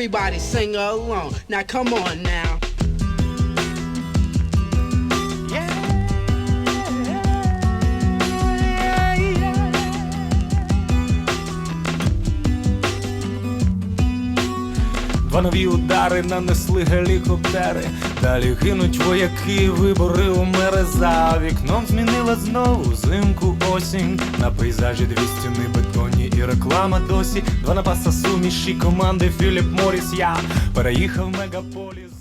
Everybody sing along. Now come on now. Два нові удари нанесли гелікоптери. Далі гинуть вояки, вибори у мери. За вікном змінила знову взимку осінь. На пейзажі дві стіни бетонні і реклама досі. Два напаса суміші команди Філіп Морріс. Я переїхав мегаполіс.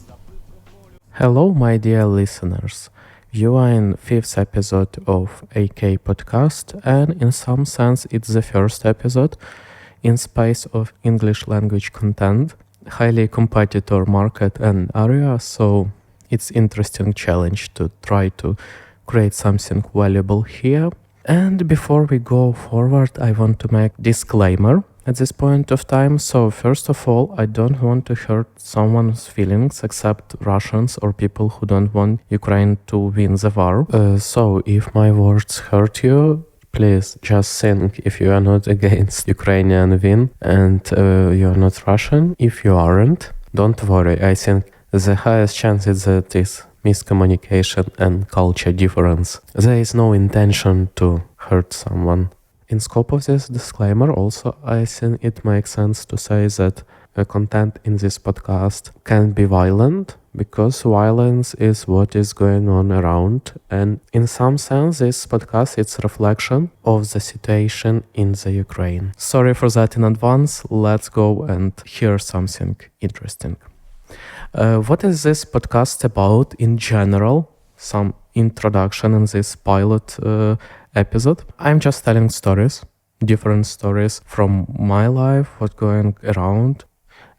Hello, my dear listeners. You are in 5th episode of AK podcast, and in some sense it's the first episode in space of English language content. Highly competitor market and area, so it's interesting challenge to try to create something valuable here. And before we go forward, I want to make disclaimer at this point of time. So first of all, I don't want to hurt someone's feelings except Russians or people who don't want Ukraine to win the war. So if my words hurt you, please just think if you are not against Ukrainian win and you are not Russian. If you aren't, don't worry. I think the highest chance is that it's miscommunication and culture difference. There is no intention to hurt someone. In scope of this disclaimer also, I think it makes sense to say that content in this podcast can be violent, because violence is what is going on around, and in some sense this podcast is reflection of the situation in the Ukraine. Sorry for that in advance. Let's go and hear something interesting. What is this podcast about in general? Some introduction in this pilot episode. I'm just telling stories, different stories from my life, what's going around.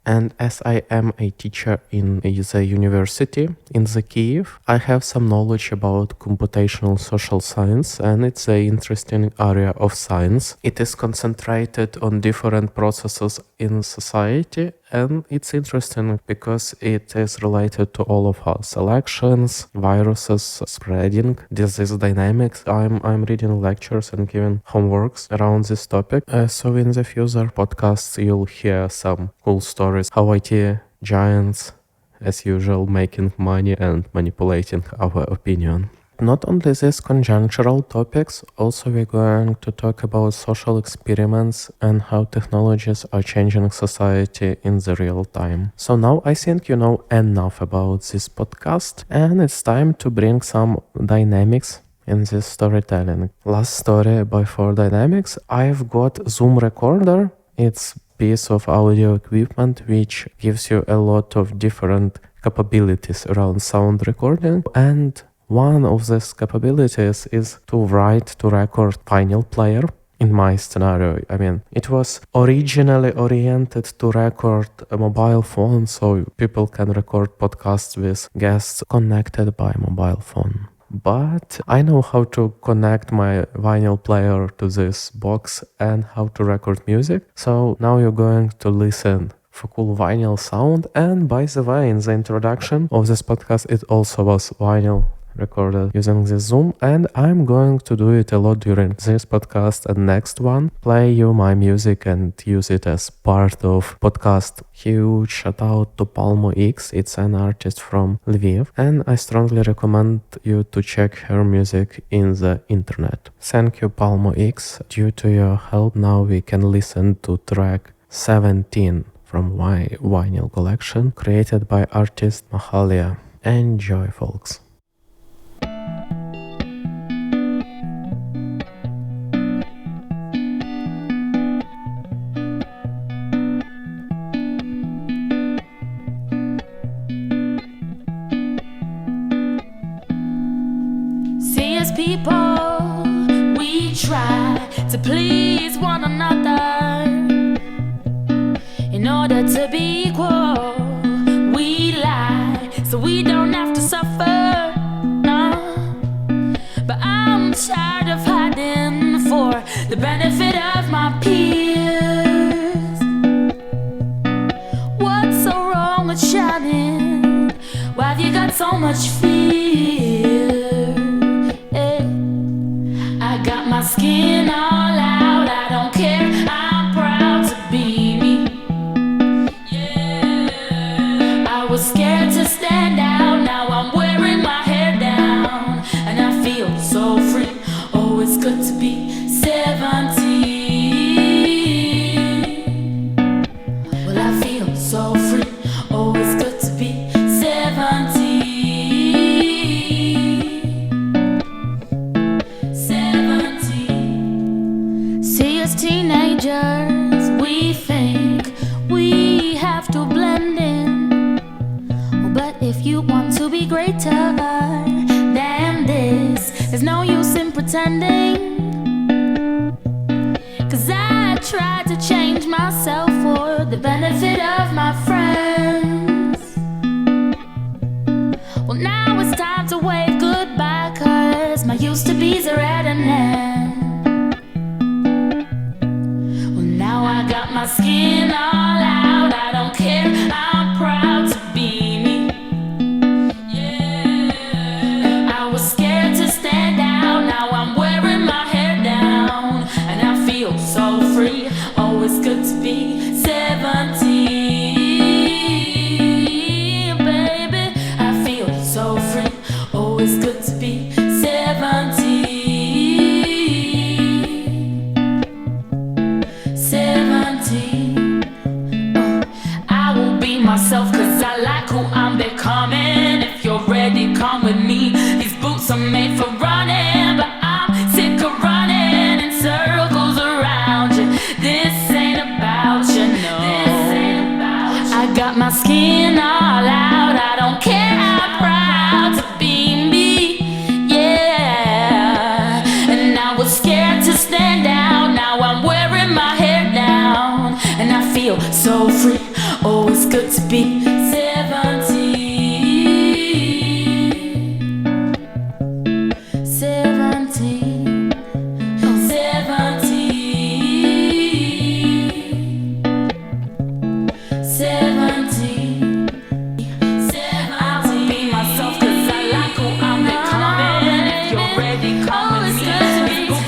And as I am a teacher in the university in the Kyiv, I have some knowledge about computational social science, and it's an interesting area of science. It is concentrated on different processes in society, and it's interesting because it is related to all of us: elections, viruses spreading, disease dynamics. I'm reading lectures and giving homeworks around this topic. So in the future podcasts you'll hear some cool stories how IT giants, as usual, making money and manipulating our opinion. Not only these conjunctural topics, also we're going to talk about social experiments and how technologies are changing society in the real time. So now I think you know enough about this podcast, and it's time to bring some dynamics in this storytelling. Last story before dynamics, I've got Zoom recorder. It's piece of audio equipment which gives you a lot of different capabilities around sound recording, and one of these capabilities is to write to record vinyl player. In my scenario, I mean, it was originally oriented to record a mobile phone, so people can record podcasts with guests connected by mobile phone. But I know how to connect my vinyl player to this box and how to record music. So now you're going to listen for cool vinyl sound. And by the way, in the introduction of this podcast, it also was vinyl recorded using the Zoom, and I'm going to do it a lot during this podcast and next one. Play you my music and use it as part of podcast. Huge shout out to Palmo X. It's an artist from Lviv, and I strongly recommend you to check her music in the internet. Thank you, Palmo X. Due to your help, now we can listen to track 17 from my vinyl collection created by artist Mahalia. Enjoy, folks. People, we try to please one another in order to be equal. We lie so we don't have to suffer, no. But I'm tired of hiding for the benefit of my peers. What's so wrong with shining? Why have you got so much fear? My skin all out, I don't care, I'm proud to be me. Yeah. good to be 17. Well, I feel so free. Oh, it's good to be 17. 17. See, as teenagers, we think we have to blend in. But if you want to be greater than this, there's no use in pretending. 'Cause I tried to change myself for the benefit of my friends. Well, now it's time to wave goodbye, 'cause my used to be's are at an end. Well, now I got my skin all out, I don't care, I'm proud to be me. Yeah, I was scared to stand out, now I'm wearing my hair down, and I feel so free. Oh, it's good to be 17, baby. I feel so free. Oh, it's good to be 17. 17. I will be myself, 'cause I like who I'm becoming. If you're ready, come with me. These boots are made for running, but I'm sick of running in circles around you. This ain't about you, no. This ain't about you. I got my skin all out, I don't care, I'm proud to be me. Yeah, and I was scared to stand out, now I'm wearing my hair down, and I feel so free. Oh, it's good to be 17. 17. Oh, 17. 17. I will be myself, 'cause I like who I'm becoming. If you're ready, come with me.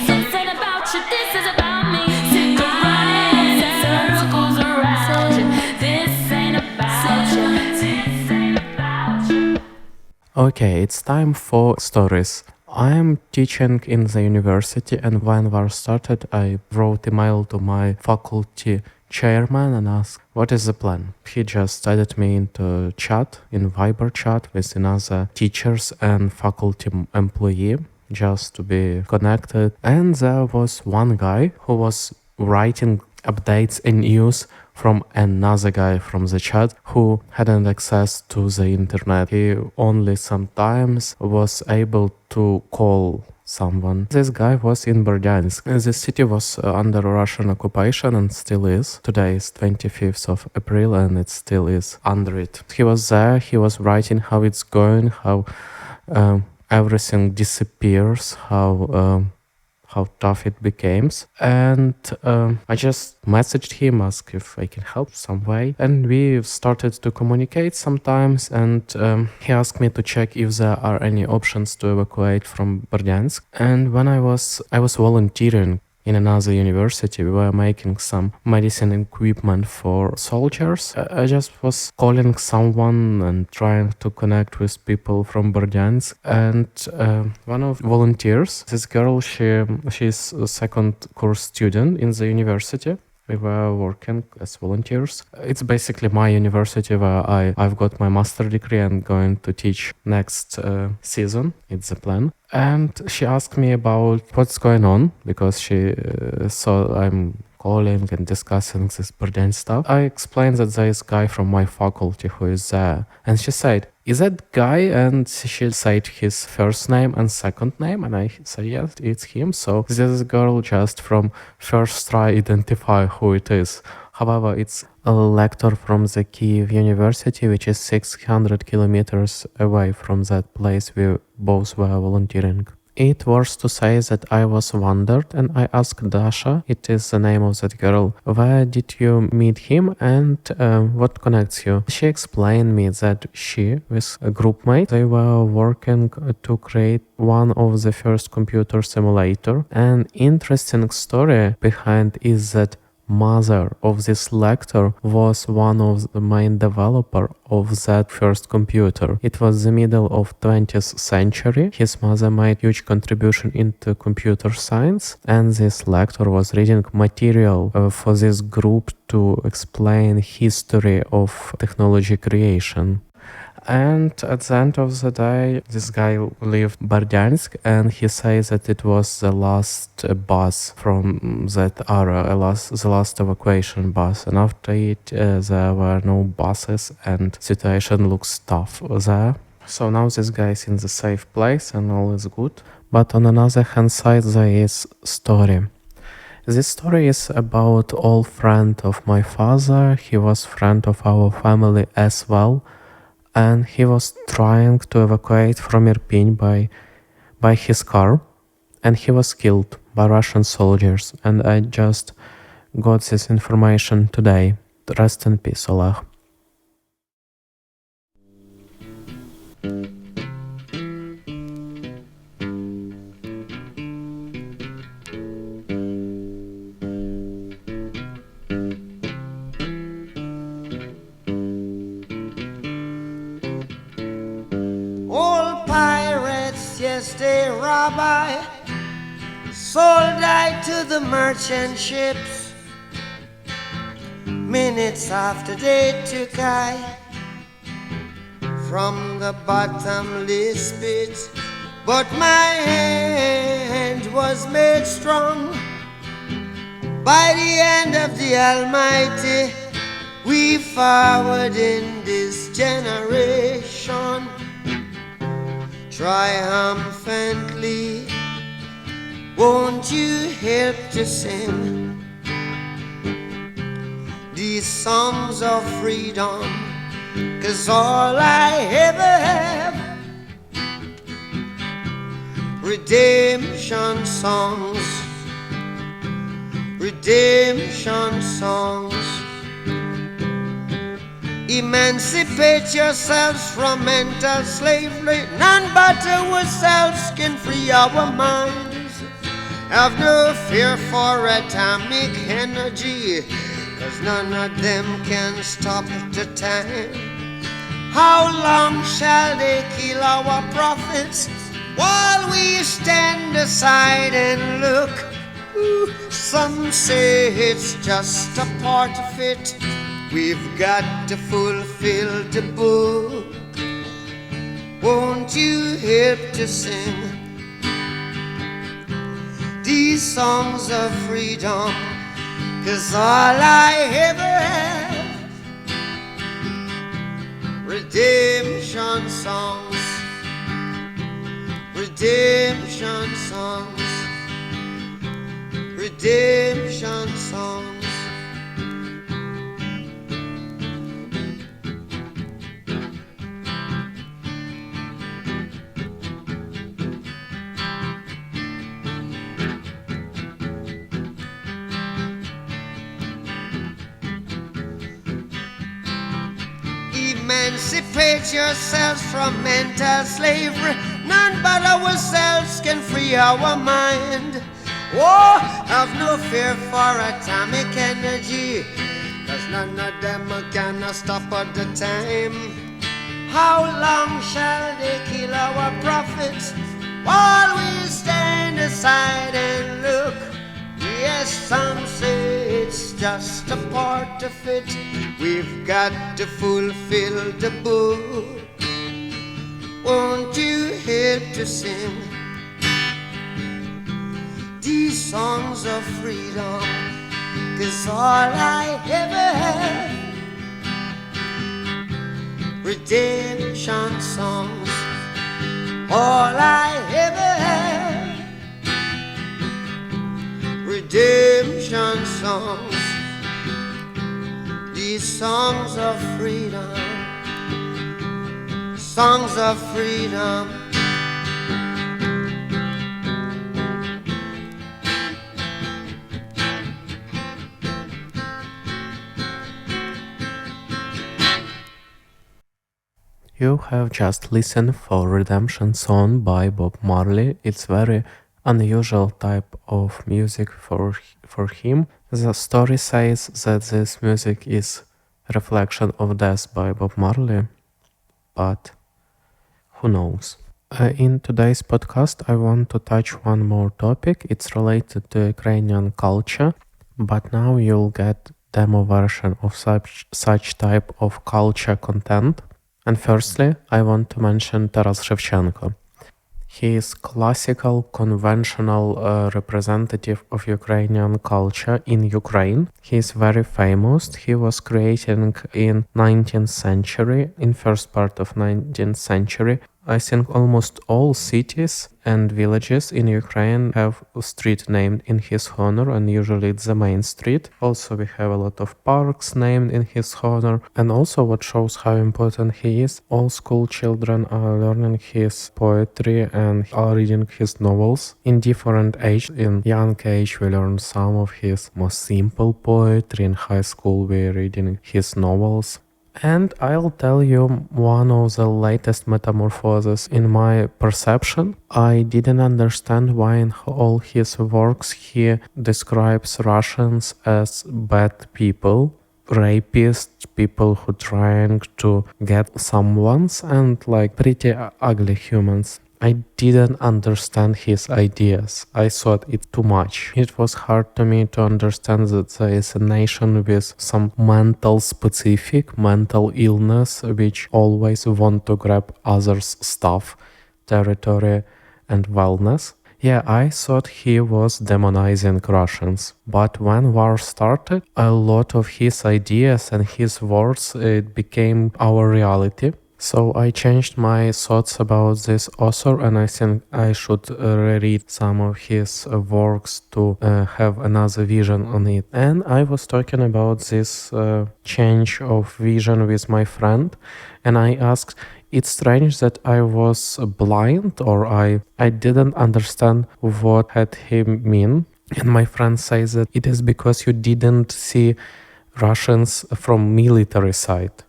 This ain't about you, this is about me. Sick of running in circles around you. This ain't about you. This ain't about you. Okay, it's time for stories. I am teaching in the university, and when war started, I wrote email to my faculty chairman and asked, what is the plan? He just added me into chat, in Viber chat with another teachers and faculty employee, just to be connected. And there was one guy who was writing updates and news from another guy from the chat who hadn't access to the internet. He only sometimes was able to call someone. This guy was in Berdyansk. The city was under Russian occupation and still is. Today is 25th of April and it still is under it. He was there, he was writing how it's going, how everything disappears, how tough it becomes. And I just messaged him, asked if I can help some way. And we started to communicate sometimes, and he asked me to check if there are any options to evacuate from Berdyansk. And when I was volunteering in another university, we were making some medicine equipment for soldiers. I just was calling someone and trying to connect with people from Berdyansk. And one of volunteers, this girl, she's a second course student in the university. We were working as volunteers. It's basically my university where I've got my master degree and going to teach next season. It's the plan. And she asked me about what's going on because she saw I'm calling and discussing this Berdyansk stuff. I explained that there is a guy from my faculty who is there. And she said, is that guy? And she said his first name and second name. And I said, yes, it's him. So this girl just from first try identify who it is. However, it's a lecturer from the Kyiv University, which is 600 kilometers away from that place we both were volunteering. It was to say that I was wondered, and I asked Dasha, it is the name of that girl, where did you meet him and what connects you? She explained me that she, with a groupmate, they were working to create one of the first computer simulator. An interesting story behind is that mother of this lector was one of the main developer of that first computer. It was the middle of 20th century. His mother made huge contribution into computer science, and this lector was reading material for this group to explain history of technology creation. And at the end of the day, this guy lived Berdyansk, and he says that it was the last bus from that era, the last evacuation bus. And after it, there were no buses, and situation looks tough there. So now this guy is in the safe place, and all is good. But on another hand side, there is story. This story is about old friend of my father. He was friend of our family as well. And he was trying to evacuate from Irpin by his car, and he was killed by Russian soldiers. And I just got this information today. Rest in peace, Oleg. Yes, they rob I, sold I to the merchant ships. Minutes after they took I from the bottomless pit, but my hand was made strong by the hand of the Almighty. We forward in this generation triumphantly. Won't you help to sing these songs of freedom? 'Cause all I ever have, redemption songs, redemption songs. Emancipate yourselves from mental slavery. None but ourselves can free our minds. Have no fear for atomic energy, 'cause none of them can stop the time. How long shall they kill our prophets while we stand aside and look? Some say it's just a part of it. We've got to fulfill the book. Won't you help to sing these songs of freedom? 'Cause all I ever have, redemption songs, redemption songs, redemption songs. Emancipate yourselves from mental slavery. None but ourselves can free our mind. Oh, have no fear for atomic energy, 'cause none of them can stop at the time. How long shall they kill our prophets while we stand aside and look? Yes, some say it's just a part of it. We've got to fulfill the book. Won't you help to sing these songs of freedom? 'Cause all I ever have, redemption songs. All I ever have, redemption songs. These songs of freedom, songs of freedom. You have just listened for Redemption Song by Bob Marley. It's very unusual type of music for him. The story says that this music is Reflection of Death by Bob Marley, but who knows? In today's podcast, I want to touch one more topic. It's related to Ukrainian culture, but now you'll get demo version of such type of culture content. And firstly, I want to mention Taras Shevchenko. He is classical, conventional representative of Ukrainian culture in Ukraine. He is very famous. He was created in 19th century, in first part of 19th century. I think almost all cities and villages in Ukraine have a street named in his honor, and usually it's the main street. Also, we have a lot of parks named in his honor. And also, what shows how important he is, all school children are learning his poetry and are reading his novels in different age. In young age, we learn some of his most simple poetry. In high school, we're reading his novels. And I'll tell you one of the latest metamorphoses in my perception. I didn't understand why in all his works he describes Russians as bad people, rapists, people who trying to get someone's, and like pretty ugly humans. I didn't understand his ideas. I thought it too much. It was hard to me to understand that there is a nation with some specific mental illness which always want to grab others' stuff, territory and wellness. Yeah, I thought he was demonizing Russians. But when war started, a lot of his ideas and his words, it became our reality. So I changed my thoughts about this author, and I think I should reread some of his works to have another vision on it. And I was talking about this change of vision with my friend, and I asked, it's strange that I was blind or I didn't understand what had he mean. And my friend says that it is because you didn't see Russians from military side.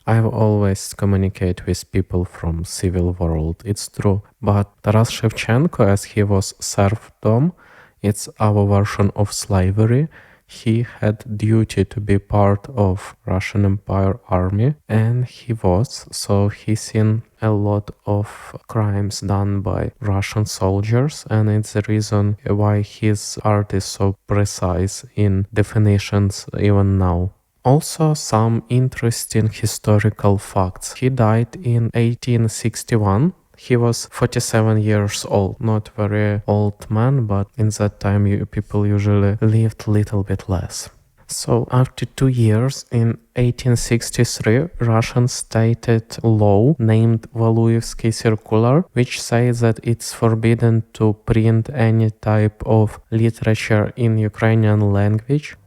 I've always communicate with people from civil world, it's true. But Taras Shevchenko, as he was serfdom, it's our version of slavery. He had duty to be part of Russian Empire army, and he was. So he's seen a lot of crimes done by Russian soldiers, and it's the reason why his art is so precise in definitions even now. Also, some interesting historical facts. He died in 1861. He was 47 years old. Not very old man, but in that time people usually lived a little bit less. So after 2 years, in 1863, Russian stated law named Valuyevsky Circular, which says that it's forbidden to print any type of literature in Ukrainian language.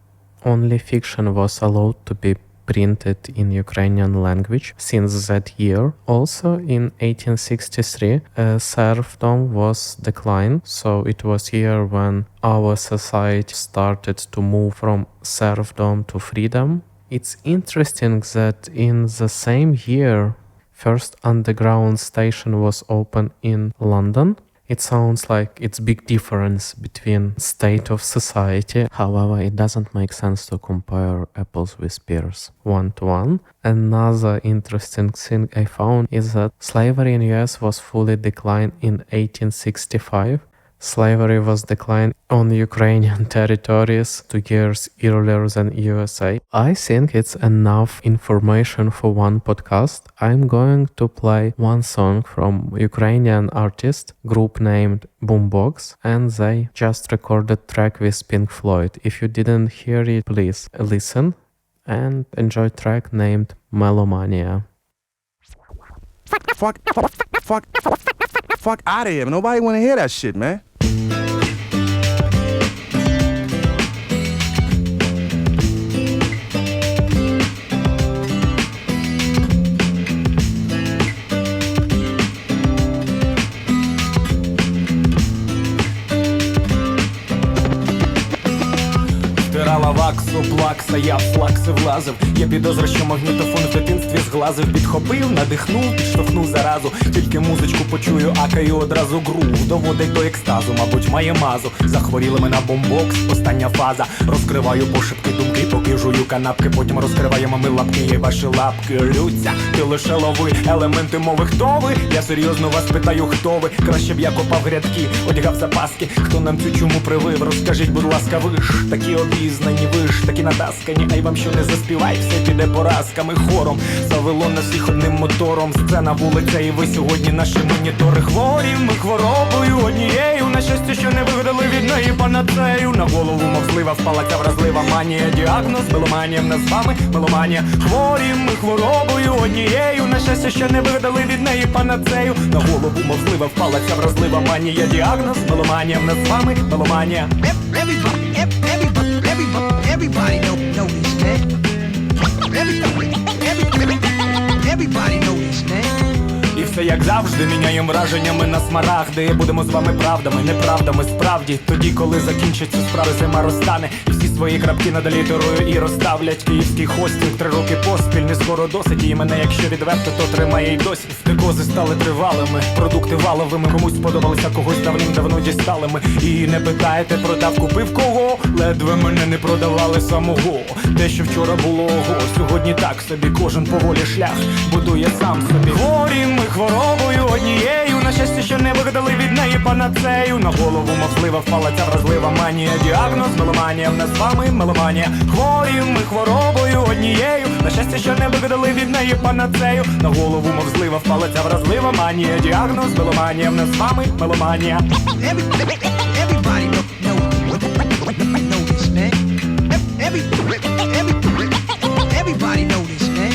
Only fiction was allowed to be printed in Ukrainian language since that year. Also in 1863, serfdom was declined, so it was year when our society started to move from serfdom to freedom. It's interesting that in the same year, first underground station was opened in London. It sounds like it's big difference between state of society. However, it doesn't make sense to compare apples with pears one to one. Another interesting thing I found is that slavery in US was fully declined in 1865. Slavery was declined on Ukrainian territories 2 years earlier than USA. I think it's enough information for one podcast. I'm going to play one song from Ukrainian artist, group named Boombox, and they just recorded track with Pink Floyd. If you didn't hear it, please listen and enjoy track named Melomania. Fuck out of here. Nobody want to hear that shit, man. Набирала ваксу, плакса, я в флакси влазив. Є підозра, що магнітофон в дитинстві зглазив. Підхопив, надихнув, підштовхнув заразу. Тільки музичку почую, акаю одразу грув. Доводить до екстазу, мабуть, має мазу. Захворіли ми на бомбокс, остання фаза. Розкриваю пошепки думки, поки жую канапки. Потім розкриваємо ми лапки, і ваші лапки рються. Ти лише лови елементи мови. Хто ви? Я серйозно вас питаю, хто ви? Краще б я копав грядки, одягав запаски. Хто нам цю чуму привив? Розкажіть, будь ласка, ви ж такі обізнані, ви ж такі натаскані. А й вам що не заспівай, все піде поразками хором. Завело на всіх одним мотором. Сцена, вулиця, і ви сьогодні наші монітори. Хворі ми хворобою однією. На щастя, що не вигадали від неї панацею. На голову мов злива впала ця вразлива манія. Діагноз меломанія, в нас з вами меломанія. Хворі ми хворобою однією. На щастя, що не вигадали від неї панацею. На голову мов злива впала ця вразлива манія. Діагноз меломанія, в нас з вами меломанія. Everybody know this, man. Everybody know this, man. І все як завжди, міняєм враженнями на смарагди. Будемо з вами правдами, неправдами справді. Тоді, коли закінчаться справи, зима розтане. І всі свої крапки над літерою і розставлять. Київський хостінг 3 роки поспіль, не скоро досить. І мене, якщо відверто, то тримає й досі. Втекози стали тривалими, продукти валовими. Комусь сподобалися, когось давним-давно дістали ми. І не питаєте, продав, купив кого? Ледве мене не продавали самого. Те, що вчора було ого, сьогодні так собі. Кожен поволі шлях будує сам собі. Хворі ми хворобою однією. На щастя, що не вигадали від неї панацею. На голову мов злива впала ця вразлива манія. Діагноз меломанія, в нас з вами меломанія. Хворі ми хворобою однією. На щастя, що не вигадали від неї панацею. На голову мов злива впала ця вразлива манія. Діагноз меломанія, в нас з вами меломанія. Everybody know this, man. Everybody know this, man.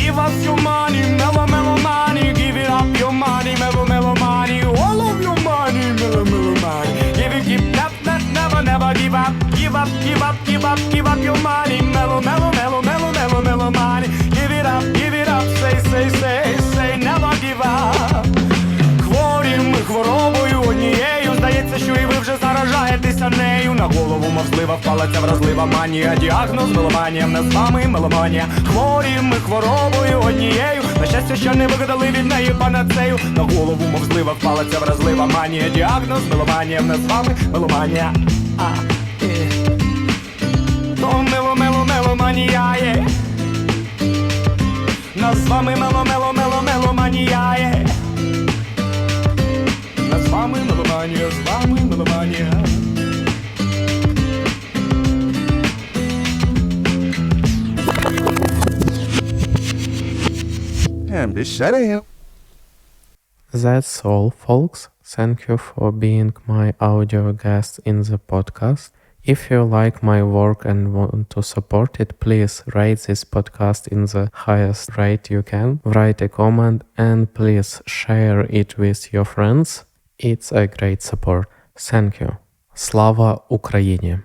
Give us your money, mellow, mellow money. Give it up your money, mellow, mellow money. All of your money, mellow, mellow money. Give it, give that, never, never give up. Give up, give up, give up, give up your money, mellow, mellow, mellow, mellow, mellow, mellow money. Give it up, say, never give up. Хворі ми хворобою однією. Здається, що і ви вже заражаєтеся нею. На голову мов злива впала ця вразлива манія. Діагноз меломанія, в нас з вами меломанія. Хворі ми хворобою однією. На щастя, що не вигадали від неї панацею. На голову мов злива впала ця вразлива манія. Діагноз меломанія, в нас з вами меломанія. То меломанія є. Нас з вами меломанія є. З вами меломанія, з вами меломанія. Damn, this shit ain't. That's all, folks. Thank you for being my audio guest in the podcast. If you like my work and want to support it, please rate this podcast in the highest rate you can. Write a comment and please share it with your friends. It's a great support. Thank you. Слава Україні!